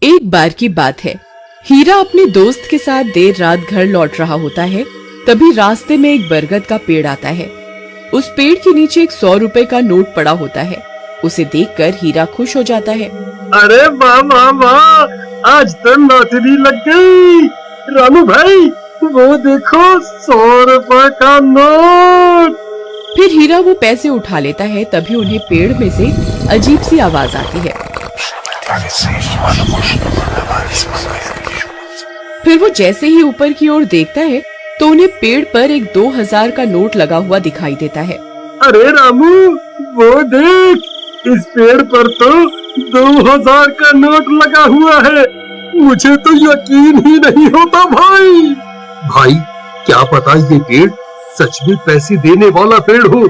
एक बार की बात है, हीरा अपने दोस्त के साथ देर रात घर लौट रहा होता है। तभी रास्ते में एक बरगद का पेड़ आता है। उस पेड़ के नीचे एक 100 रुपए का नोट पड़ा होता है। उसे देखकर हीरा खुश हो जाता है। अरे वाह वाह वाह, आज तो लॉटरी लग गई। रामू भाई वो देखो 100 रुपए का नोट। फिर हीरा वो पैसे उठा लेता है। तभी उन्हें पेड़ में से अजीब सी आवाज आती है। फिर वो जैसे ही ऊपर की ओर देखता है तो उन्हें पेड़ पर एक 2000 का नोट लगा हुआ दिखाई देता है। अरे रामू वो देख, इस पेड़ पर तो 2000 का नोट लगा हुआ है। मुझे तो यकीन ही नहीं होता भाई। भाई क्या पता ये पेड़ सच में पैसे देने वाला पेड़ हो।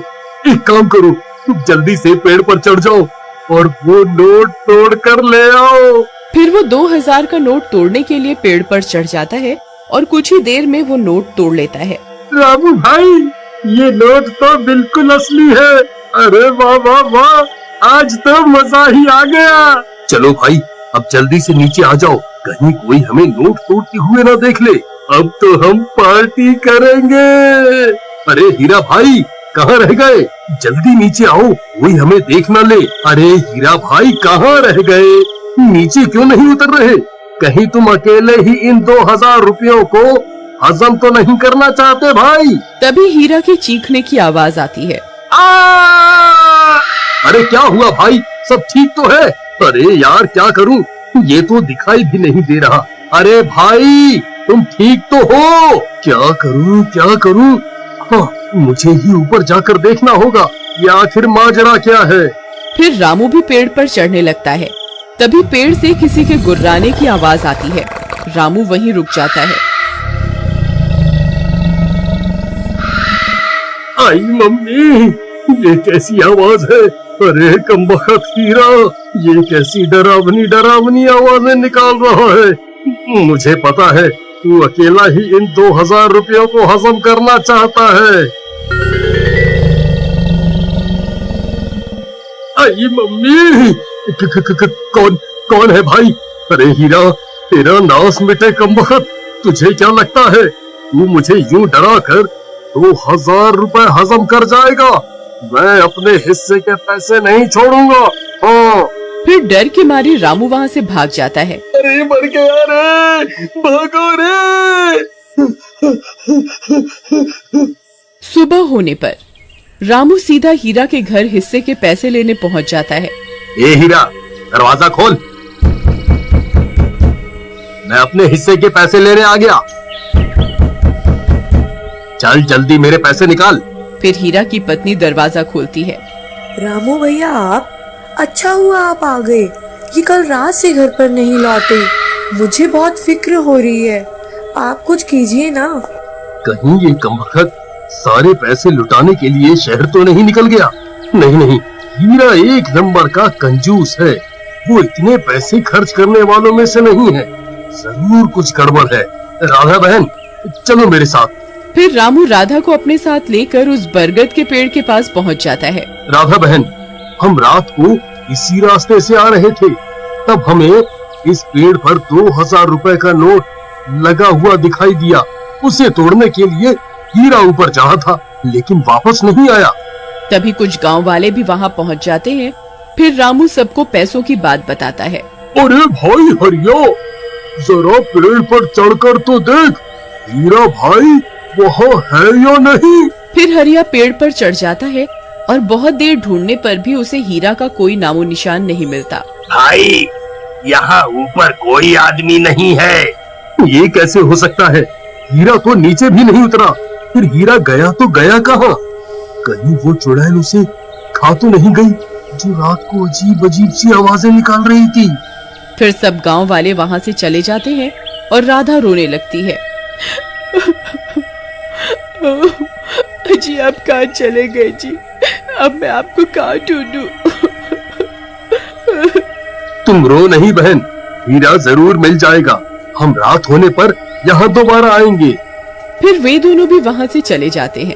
एक काम करो, तुम जल्दी से पेड़ पर चढ़ जाओ और वो नोट तोड़ कर ले आओ। फिर वो 2000 का नोट तोड़ने के लिए पेड़ पर चढ़ जाता है और कुछ ही देर में वो नोट तोड़ लेता है। रामू भाई ये नोट तो बिल्कुल असली है। अरे वाह वाह वाह, आज तो मजा ही आ गया। चलो भाई अब जल्दी से नीचे आ जाओ, कहीं कोई हमें नोट तोड़ते हुए ना देख ले। अब तो हम पार्टी करेंगे। अरे हीरा भाई कहाँ रह गए? जल्दी नीचे आओ, कोई हमें देख ना ले। अरे हीरा भाई कहाँ रह गए? नीचे क्यों नहीं उतर रहे? कहीं तुम अकेले ही इन 2000 रुपयों को हजम तो नहीं करना चाहते भाई? तभी हीरा की चीखने की आवाज आती है। अरे क्या हुआ भाई, सब ठीक तो है? अरे यार क्या करूं, ये तो दिखाई भी नहीं दे रहा। अरे भाई तुम ठीक तो हो? क्या करूं? हाँ, मुझे ही ऊपर जाकर देखना होगा ये आखिर माजरा क्या है। फिर रामू भी पेड़ पर चढ़ने लगता है। तभी पेड़ से किसी के गुर्राने की आवाज आती है। रामू वहीं रुक जाता है। आई मम्मी, ये कैसी आवाज है? अरे कमबख्त हीरा, ये कैसी डरावनी आवाजें निकाल रहा है। मुझे पता है तू अकेला ही इन 2000 रुपयों को हजम करना चाहता है। आई मम्मी, कौन है भाई? अरे हीरा तेरा नाश मिटे कमबख्त, तुझे क्या लगता है तू मुझे यूं डरा कर 2000 रुपए हजम कर जाएगा? मैं अपने हिस्से के पैसे नहीं छोड़ूंगा। हाँ। फिर डर के मारे रामू वहाँ से भाग जाता है। अरे मर गया रे, भागो रे। सुबह होने पर रामू सीधा हीरा के घर हिस्से के पैसे लेने पहुँच जाता है। ए हीरा दरवाजा खोल, मैं अपने हिस्से के पैसे लेने आ गया। चल जल्दी मेरे पैसे निकाल। फिर हीरा की पत्नी दरवाजा खोलती है। रामू भैया आप, अच्छा हुआ आप आ गए। ये कल रात से घर पर नहीं लौटे, मुझे बहुत फिक्र हो रही है। आप कुछ कीजिए ना। कहीं ये कमबख्त सारे पैसे लुटाने के लिए शहर तो नहीं निकल गया? नहीं, हीरा एक नंबर का कंजूस है। वो इतने पैसे खर्च करने वालों में से नहीं है। जरूर कुछ गड़बड़ है। राधा बहन चलो मेरे साथ। फिर रामू राधा को अपने साथ लेकर उस बरगद के पेड़ के पास पहुंच जाता है। राधा बहन, हम रात को इसी रास्ते से आ रहे थे, तब हमें इस पेड़ पर 2000 रुपए का नोट लगा हुआ दिखाई दिया। उसे तोड़ने के लिए हीरा ऊपर चढ़ा था, लेकिन वापस नहीं आया। तभी कुछ गांव वाले भी वहां पहुंच जाते हैं। फिर रामू सबको पैसों की बात बताता है। अरे भाई हरिया, जरा पेड़ पर चढ़कर तो देख, हीरा भाई वहाँ है या नहीं? फिर हरिया पेड़ पर चढ़ जाता है और बहुत देर ढूंढने पर भी उसे हीरा का कोई नामो निशान नहीं मिलता। भाई यहाँ ऊपर कोई आदमी नहीं है। ये कैसे हो सकता है? हीरा तो नीचे भी नहीं उतरा। फिर हीरा गया तो गया कहाँ? कहीं वो चुड़ैल उसे खा तो नहीं गई जो रात को अजीब सी आवाजें निकाल रही थी? फिर सब गांव वाले वहां से चले जाते हैं और राधा रोने लगती है। जी आप कहाँ चले गए जी? अब मैं आपको कहाँ ढूंढूं? तुम रो नहीं बहन, हीरा जरूर मिल जाएगा। हम रात होने पर यहाँ दोबारा आएंगे। फिर वे दोनों भी वहाँ से चले जाते हैं।